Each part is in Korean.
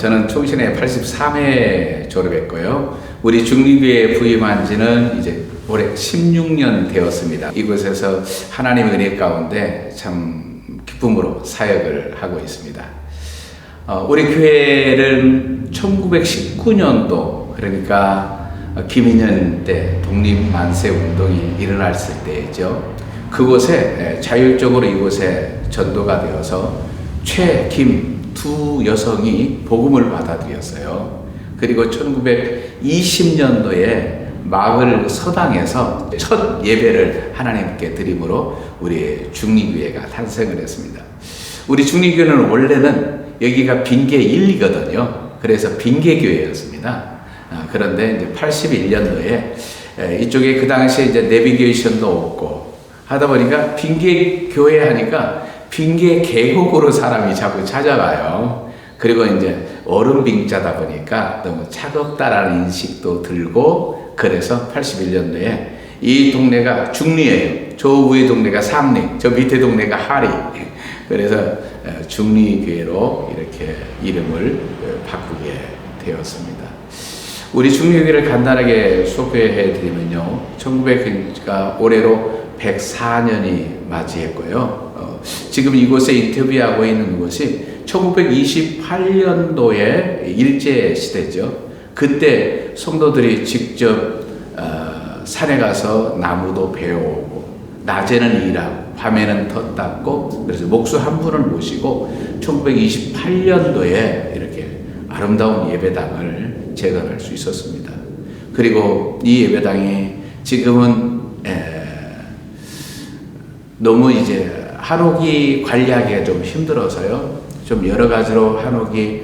저는 총신회 83회 졸업했고요. 우리 중리교회에 부임한 지는 이제 올해 16년 되었습니다. 이곳에서 하나님의 은혜 가운데 참 기쁨으로 사역을 하고 있습니다. 우리 교회는 1919년도, 그러니까 김인현 때 독립만세 운동이 일어났을 때죠. 그곳에 자율적으로 이곳에 전도가 되어서 최, 김 두 여성이 복음을 받아들였어요. 그리고 1920년도에 마을 서당에서 첫 예배를 하나님께 드림으로 우리 중리교회가 탄생을 했습니다. 우리 중리교회는 원래는 여기가 빈계 1이거든요. 그래서 빈계교회였습니다. 그런데 이제 81년도에 이쪽에 그 당시에 이제 내비게이션도 없고 하다 보니까 빈계교회 하니까 빈계 계곡으로 사람이 자꾸 찾아가요. 그리고 이제 얼음빙자다 보니까 너무 차갑다라는 인식도 들고, 그래서 81년도에 이 동네가 중리예요. 저 위에 동네가 삼리, 저 밑에 동네가 하리. 그래서 중리교회로 이렇게 이름을 바꾸게 되었습니다. 우리 중리교회를 간단하게 소개해 드리면요. 1900가 올해로 104년이 맞이했고요. 지금 이곳에 인터뷰하고 있는 곳이 1928년도에 일제시대죠. 그때 성도들이 직접 산에 가서 나무도 베어오고 낮에는 일하고 밤에는 터 닦고, 그래서 목수 한 분을 모시고 1928년도에 이렇게 아름다운 예배당을 재건할 수 있었습니다. 그리고 이 예배당이 지금은 너무 이제 한옥이 관리하기가 좀 힘들어서요. 좀 여러 가지로 한옥이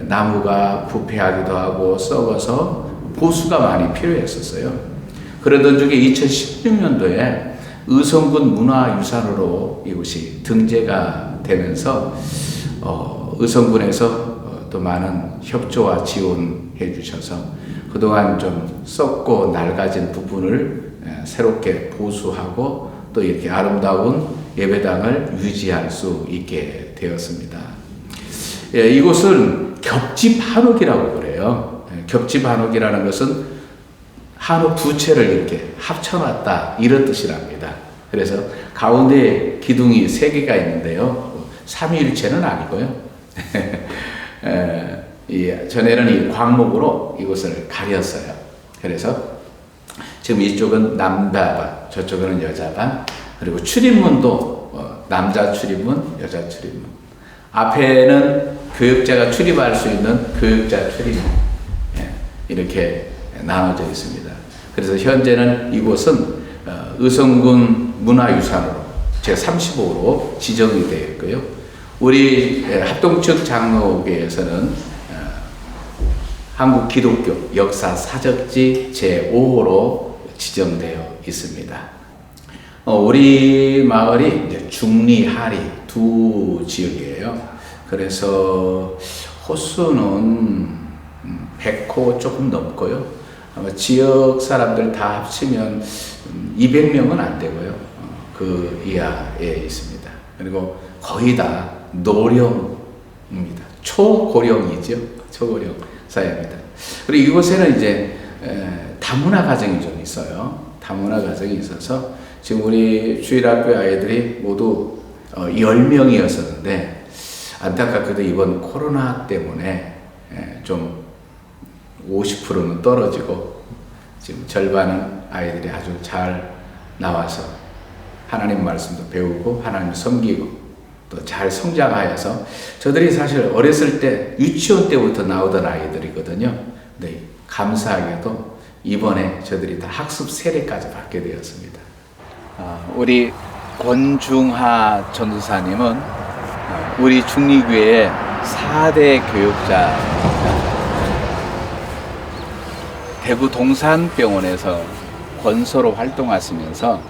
나무가 부패하기도 하고 썩어서 보수가 많이 필요했었어요. 그러던 중에 2016년도에 의성군 문화유산으로 이곳이 등재가 되면서 의성군에서 또 많은 협조와 지원해 주셔서 그동안 좀 썩고 낡아진 부분을 새롭게 보수하고 또 이렇게 아름다운 예배당을 유지할 수 있게 되었습니다. 이곳은 겹집 한옥이라고 그래요. 겹집 한옥이라는 것은 한옥 두 채를 이렇게 합쳐놨다, 이런 뜻이랍니다. 그래서 가운데 기둥이 3개가 있는데요. 삼위일체는 아니고요. 전에는 이 광목으로 이곳을 가렸어요. 그래서 지금 이쪽은 남자반, 저쪽은 여자반, 그리고 출입문도 남자 출입문, 여자 출입문. 앞에는 교역자가 출입할 수 있는 교역자 출입문, 이렇게 나눠져 있습니다. 그래서 현재는 이곳은 의성군 문화유산으로 제35호로 지정이 되어 있고요. 우리 합동측 장로교회에서는 한국 기독교 역사 사적지 제5호로 지정되어 있습니다. 우리 마을이 이제 중리, 하리 두 지역이에요. 그래서 호수는 100호 조금 넘고요. 아마 지역 사람들 다 합치면 200명은 안 되고요. 그 이하에 있습니다. 그리고 거의 다 노령입니다. 초고령이죠. 초고령 사회입니다. 그리고 이곳에는 이제 다문화 가정이 좀 있어요. 다문화 가정이 있어서 지금 우리 주일학교 아이들이 모두 10명이었었는데 안타깝게도 이번 코로나 때문에 좀 50%는 떨어지고 지금 절반은 아이들이 아주 잘 나와서 하나님 말씀도 배우고 하나님 섬기고 또 잘 성장하여서, 저들이 사실 어렸을 때 유치원 때부터 나오던 아이들이거든요. 근데 감사하게도 이번에 저들이 다 학습 세례까지 받게 되었습니다. 우리 권중하 전도사님은 우리 중리교회의 4대 교육자입니다. 대구 동산병원에서 권소로 활동하시면서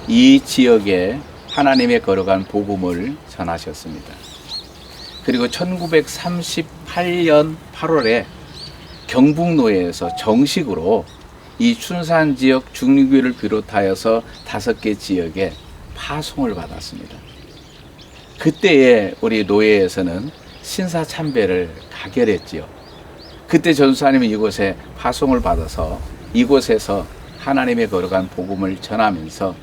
이 지역에 하나님의 거룩한 복음을 전하셨습니다. 그리고 1938년 8월에 경북노예에서 정식으로 이 춘산 지역 중리교회를 비롯하여서 5개 지역에 파송을 받았습니다. 그때에 우리 노예에서는 신사참배를 가결했지요. 그때 전수사님이 이곳에 파송을 받아서 이곳에서 하나님의 거룩한 복음을 전하면서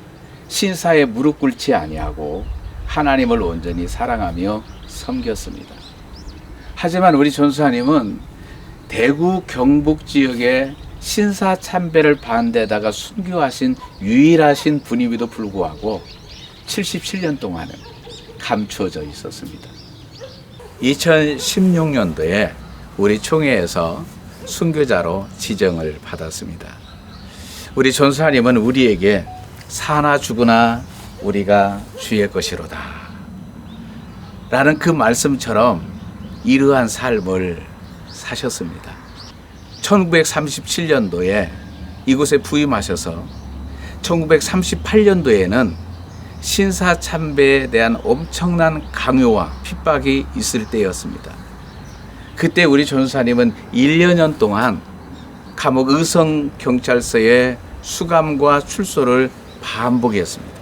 신사에 무릎 꿇지 아니하고 하나님을 온전히 사랑하며 섬겼습니다. 하지만 우리 전수사님은 대구 경북 지역에 신사참배를 반대에다가 순교하신 유일하신 분임에도 불구하고 77년 동안은 감추어져 있었습니다. 2016년도에 우리 총회에서 순교자로 지정을 받았습니다. 우리 전수사님은 우리에게 사나 죽으나 우리가 주의 것이로다 라는 그 말씀처럼 이러한 삶을 사셨습니다. 1937년도에 이곳에 부임하셔서 1938년도에는 신사참배에 대한 엄청난 강요와 핍박이 있을 때였습니다. 그때 우리 전수사님은 1년 동안 감옥 의성경찰서에 수감과 출소를 반복했습니다.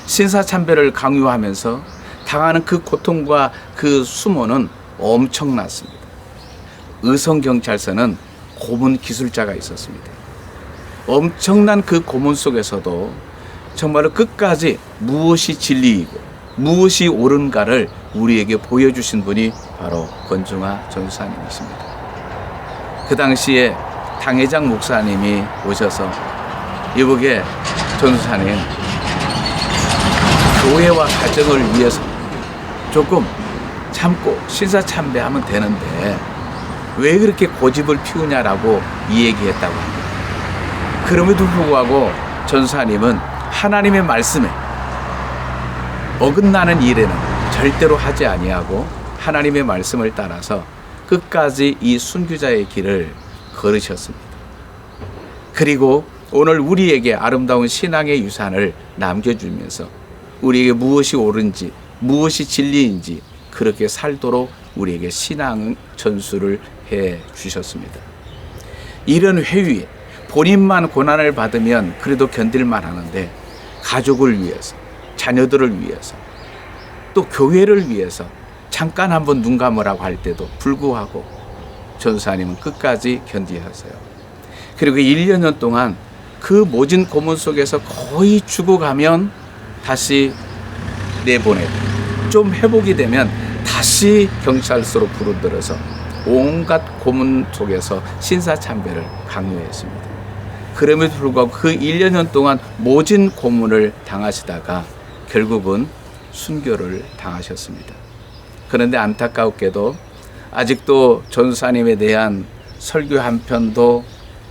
신사참배를 강요하면서 당하는 그 고통과 그 수모는 엄청났습니다. 의성경찰서는 고문 기술자가 있었습니다. 엄청난 그 고문 속에서도 정말로 끝까지 무엇이 진리이고 무엇이 옳은가를 우리에게 보여주신 분이 바로 권중하 전수사님이십니다. 그 당시에 당회장 목사님이 오셔서 이보게 전수사님, 교회와 가정을 위해서 조금 참고 신사참배하면 되는데 왜 그렇게 고집을 피우냐라고 이 얘기했다고 합니다. 그럼에도 불구하고 전수사님은 하나님의 말씀에 어긋나는 일에는 절대로 하지 아니하고 하나님의 말씀을 따라서 끝까지 이 순교자의 길을 걸으셨습니다. 그리고 오늘 우리에게 아름다운 신앙의 유산을 남겨주면서 우리에게 무엇이 옳은지 무엇이 진리인지 그렇게 살도록 우리에게 신앙 전수를 해 주셨습니다. 이런 회유에 본인만 고난을 받으면 그래도 견딜만 하는데 가족을 위해서, 자녀들을 위해서, 또 교회를 위해서 잠깐 한번 눈 감으라고 할 때도 불구하고 전수사님은 끝까지 견디하세요. 그리고 1년 동안 그 모진 고문 속에서 거의 죽어가면 다시 내보내고 좀 회복이 되면 다시 경찰서로 부르들어서 온갖 고문 속에서 신사참배를 강요했습니다. 그럼에도 불구하고 그 1년 동안 모진 고문을 당하시다가 결국은 순교를 당하셨습니다. 그런데 안타깝게도 아직도 전수사님에 대한 설교 한 편도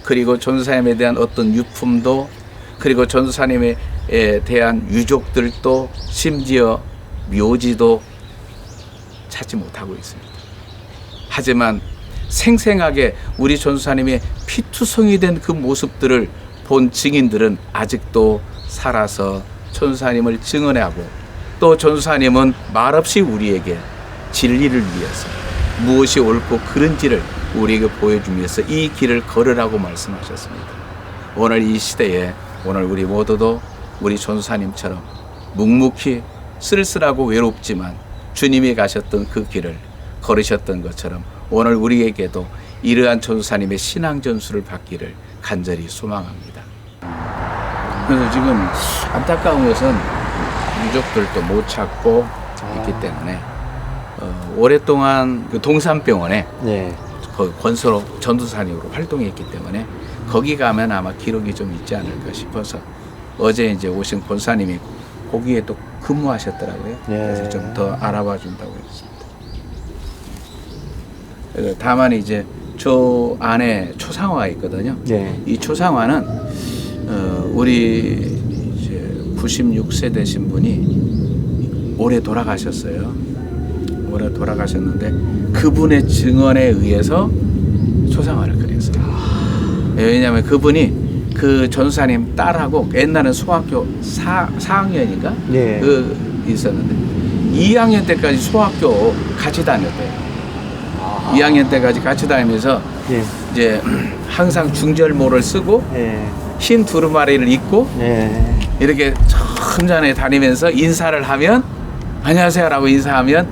그리고 전수사님에 대한 어떤 유품도 그리고 전수사님에 대한 유족들도 심지어 묘지도 찾지 못하고 있습니다. 하지만 생생하게 우리 전수사님의 피투성이 된 그 모습들을 본 증인들은 아직도 살아서 전수사님을 증언하고 또 전수사님은 말없이 우리에게 진리를 위해서 무엇이 옳고 그른지를 우리에게 보여주기 위해서 이 길을 걸으라고 말씀하셨습니다. 오늘 이 시대에 오늘 우리 모두도 우리 전수사님처럼 묵묵히 쓸쓸하고 외롭지만 주님이 가셨던 그 길을 걸으셨던 것처럼 오늘 우리에게도 이러한 전수사님의 신앙 전수를 받기를 간절히 소망합니다. 그래서 지금 안타까운 것은 유족들도 못 찾고 있기 때문에 오랫동안 그 동산병원에 거기 권서로 전도사님으로 활동했기 때문에 거기 가면 아마 기록이 좀 있지 않을까 싶어서 어제 이제 오신 권사님이 거기에 또 근무하셨더라고요. 그래서 좀 더 알아봐 준다고 했습니다. 다만 이제 저 안에 초상화가 있거든요. 이 초상화는 우리 이제 96세 되신 분이 올해 돌아가셨어요. 올해 돌아가셨는데 그분의 증언에 의해서 초상화를 그렸어요. 왜냐하면 그분이 그 전수사님 딸하고 옛날에 소학교 4학년인가? 그 있었는데 2학년 때까지 소학교 같이 다녔대요. 2학년 때까지 같이 다니면서 이제 항상 중절모를 쓰고 흰 두루마리를 입고 이렇게 천천히 다니면서 인사를 하면 안녕하세요라고 인사하면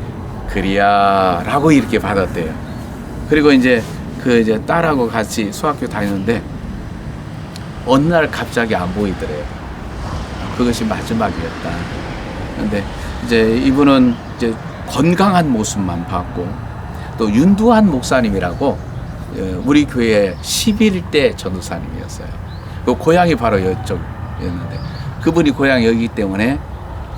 그리야라고 이렇게 받았대요. 그리고 이제 이제 딸하고 같이 수학교 다니는데 어느 날 갑자기 안 보이더래요. 그것이 마지막이었다. 근데 이제 이분은 이제 건강한 모습만 봤고, 또 윤두한 목사님이라고 우리 교회 11대 전도사님이었어요. 그 고향이 바로 이쪽이었는데, 그분이 고향이 여기 때문에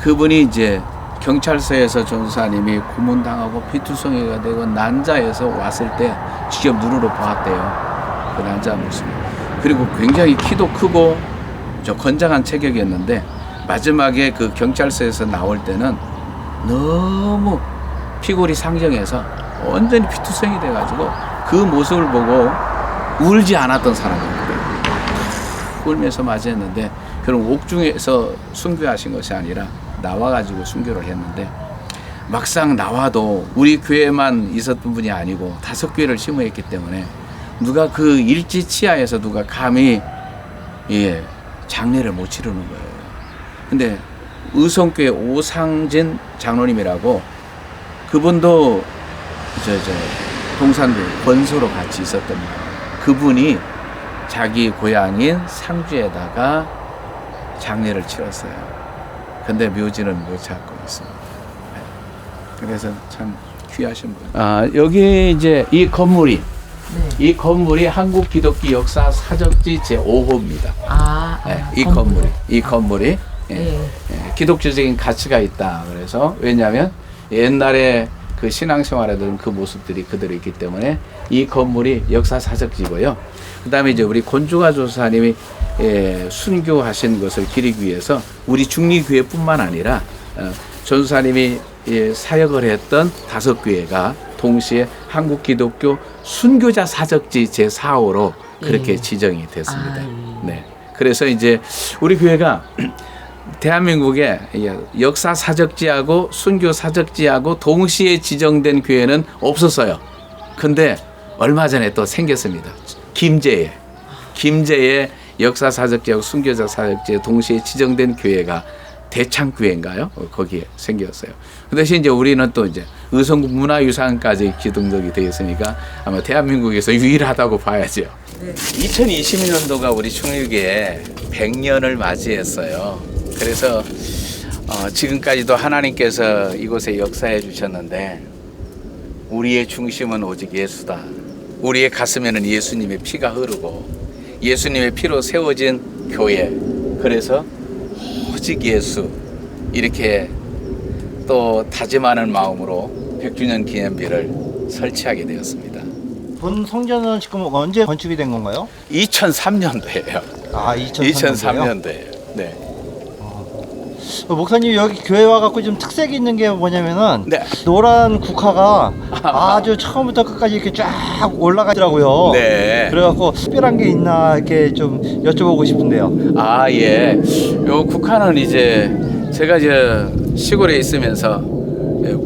그분이 이제 경찰서에서 전도사님이 고문당하고 피투성이가 되고 난자에서 왔을 때 직접 눈으로 보았대요. 그 난자 모습. 그리고 굉장히 키도 크고 저 건장한 체격이었는데, 마지막에 그 경찰서에서 나올 때는 너무 피골이 상정해서 완전히 피투성이 돼가지고 그 모습을 보고 울지 않았던 사람이었거든요. 울면서 맞이했는데, 그럼 옥중에서 순교하신 것이 아니라 나와가지고 순교를 했는데, 막상 나와도 우리 교회만 있었던 분이 아니고 5교회를 심어했기 때문에 누가 그 일지치하에서 누가 감히 장례를 못 치르는 거예요. 근데 의성교회 오상진 장로님이라고, 그분도 동산도 권소로 같이 있었던 거예요. 그분이 자기 고향인 상주에다가 장례를 치렀어요. 근데 묘지는 못 찾고 있습니다. 그래서 참 귀하신 분. 여기 이제 이 건물이 한국 기독교 역사 사적지 제5호입니다. 이 건물이 기독교적인 가치가 있다. 그래서 왜냐하면 옛날에 그 신앙생활하던 그 모습들이 그대로 있기 때문에 이 건물이 역사 사적지고요. 그다음에 이제 우리 권주가 조사님이 순교하신 것을 기리기 위해서 우리 중리교회뿐만 아니라 전사님이 사역을 했던 5교회가 동시에 한국 기독교 순교자 사적지 제4호로 그렇게 지정이 됐습니다. 네. 그래서 이제 우리 교회가 대한민국에 역사 사적지하고 순교 사적지하고 동시에 지정된 교회는 없었어요. 근데 얼마 전에 또 생겼습니다. 김제에 역사 사적지하고 순교자 사적지에 동시에 지정된 교회가 대창교회인가요? 거기에 생겼어요. 그 대신 이제 우리는 또 이제 의성국 문화유산까지 기등록이 되어 있으니까 아마 대한민국에서 유일하다고 봐야죠. 2020년도가 우리 충일교회 100년을 맞이했어요. 그래서 지금까지도 하나님께서 이곳에 역사해 주셨는데, 우리의 중심은 오직 예수다. 우리의 가슴에는 예수님의 피가 흐르고 예수님의 피로 세워진 교회. 그래서 오직 예수, 이렇게 또 다짐하는 마음으로 100주년 기념비를 설치하게 되었습니다. 본 성전은 지금 언제 건축이 된 건가요? 2003년도예요. 2003년도예요. 네. 목사님, 여기 교회 와갖고 좀 특색이 있는 게 뭐냐면은 노란 국화가 아주 처음부터 끝까지 이렇게 쫙 올라가더라고요. 네. 그래갖고 특별한 게 있나 이렇게 좀 여쭤보고 싶은데요. 예. 요 국화는 이제 제가 이제 시골에 있으면서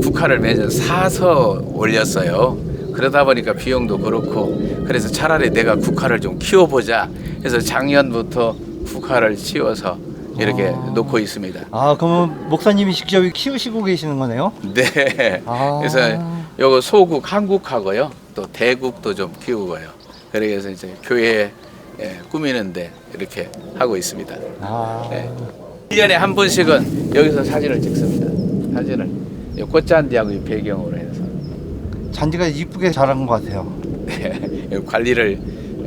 국화를 매년 사서 올렸어요. 그러다 보니까 비용도 그렇고, 그래서 차라리 내가 국화를 좀 키워보자 해서 작년부터 국화를 키워서 이렇게 놓고 있습니다. 그러면 목사님이 직접 키우시고 계시는 거네요? 네. 그래서 요거 소국 한국하고요, 또 대국도 좀 키우고요. 그래서 이제 교회 꾸미는데 이렇게 하고 있습니다. 네. 1년에 한 번씩은 여기서 사진을 찍습니다. 사진을 꽃잔디하고 배경으로 해서. 잔디가 이쁘게 자란 것 같아요. 네. 관리를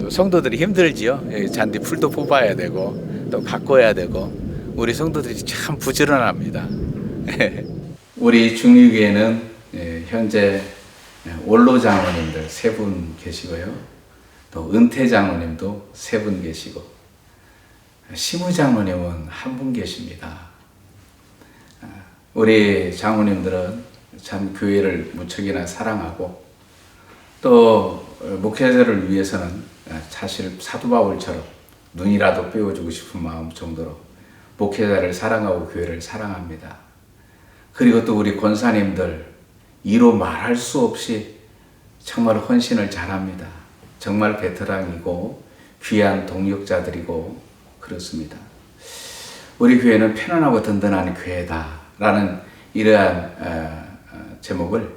성도들이 힘들지요. 잔디 풀도 뽑아야 되고 또 가꿔야 되고, 우리 성도들이 참 부지런합니다. 우리 중리교회는 현재 원로 장로님들 3분 계시고요, 또 은퇴 장로님도 3분 계시고, 시무 장로님은 1분 계십니다. 우리 장로님들은 참 교회를 무척이나 사랑하고, 또 목회자를 위해서는 사실 사도 바울처럼 눈이라도 빼어주고 싶은 마음 정도로 목회자를 사랑하고 교회를 사랑합니다. 그리고 또 우리 권사님들 이로 말할 수 없이 정말 헌신을 잘합니다. 정말 베테랑이고 귀한 동역자들이고 그렇습니다. 우리 교회는 편안하고 든든한 교회다라는 이러한 제목을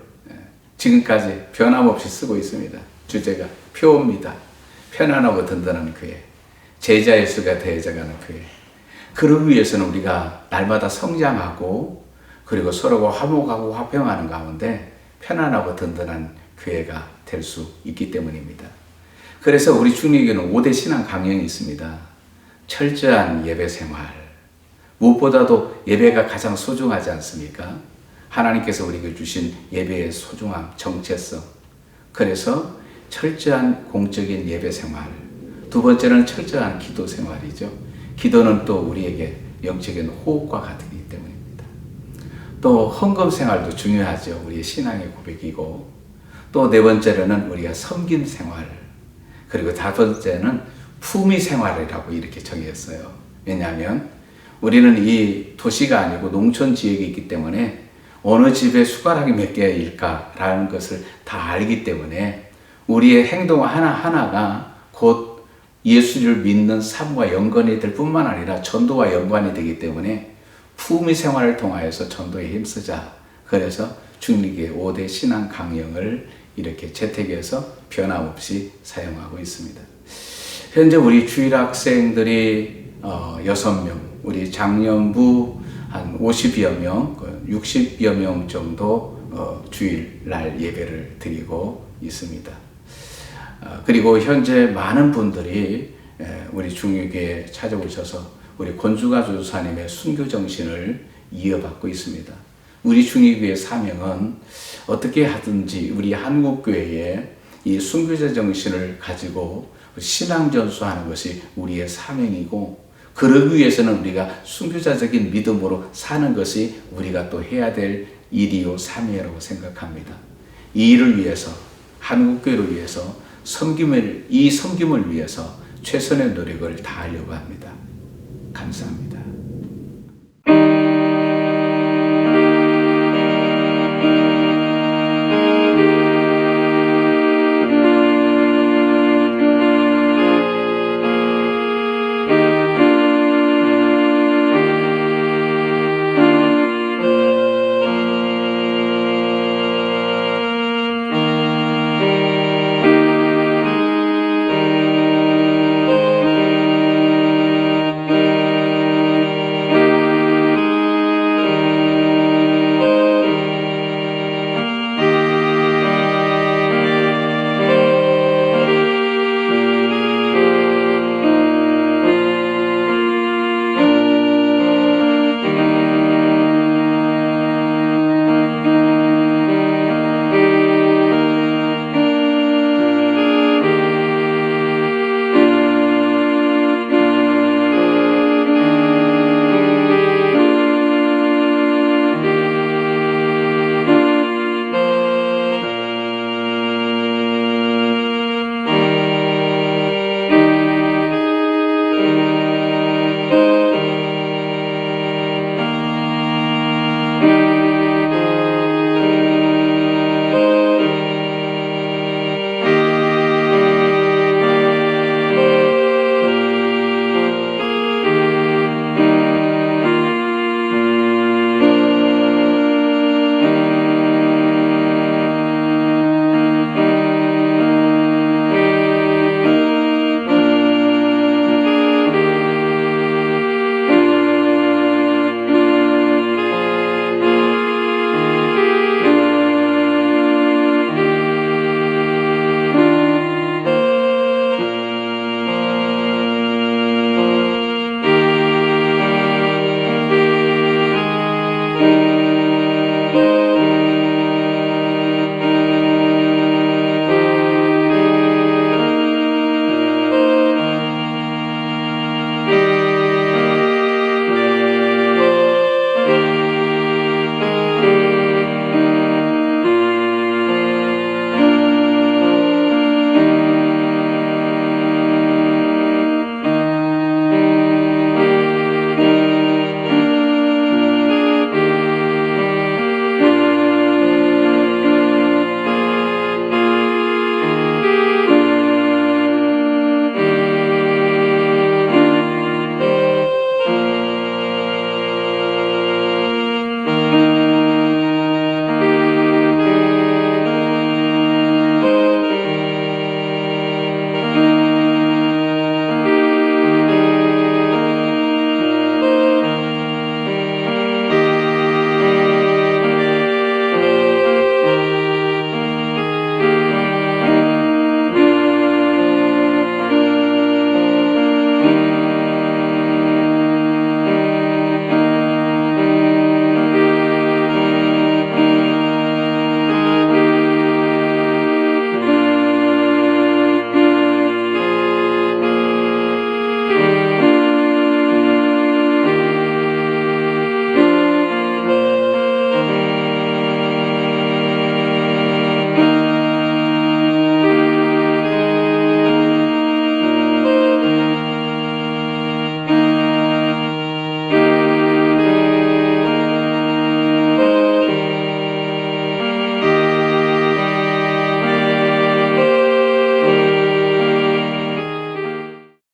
지금까지 변함없이 쓰고 있습니다. 주제가 표입니다. 편안하고 든든한 교회, 제자의 수가 더해져가는 교회. 그러기 위해서는 우리가 날마다 성장하고 그리고 서로가 화목하고 화평하는 가운데 편안하고 든든한 교회가 될 수 있기 때문입니다. 그래서 우리 중리교는 5대 신앙 강령이 있습니다. 철저한 예배 생활. 무엇보다도 예배가 가장 소중하지 않습니까? 하나님께서 우리에게 주신 예배의 소중함, 정체성. 그래서 철저한 공적인 예배 생활. 두 번째는 철저한 기도 생활이죠. 기도는 또 우리에게 영적인 호흡과 같기 때문입니다. 또 헌금 생활도 중요하죠. 우리의 신앙의 고백이고. 또 네 번째로는 우리가 섬김 생활. 그리고 다섯 번째는 품위 생활이라고 이렇게 정했어요. 왜냐하면 우리는 이 도시가 아니고 농촌 지역이 있기 때문에 어느 집에 숟가락이 몇 개일까라는 것을 다 알기 때문에 우리의 행동 하나하나가 곧 예수를 믿는 삶과 연관이 될 뿐만 아니라 전도와 연관이 되기 때문에 품위 생활을 통하여서 전도에 힘쓰자. 그래서 중리교의 5대 신앙 강령을 이렇게 채택해서 변함없이 사용하고 있습니다. 현재 우리 주일 학생들이 6명, 우리 작년부 한 50여 명, 60여 명 정도 주일날 예배를 드리고 있습니다. 그리고 현재 많은 분들이 우리 중리교회에 찾아오셔서 우리 권주가 조사님의 순교 정신을 이어받고 있습니다. 우리 중리교회의 사명은 어떻게 하든지 우리 한국교회에 이 순교자 정신을 가지고 신앙 전수하는 것이 우리의 사명이고, 그러기 위해서는 우리가 순교자적인 믿음으로 사는 것이 우리가 또 해야 될 일이요 사명이라고 생각합니다. 이 일을 위해서, 한국교회를 위해서 이 섬김을 위해서 최선의 노력을 다하려고 합니다. 감사합니다.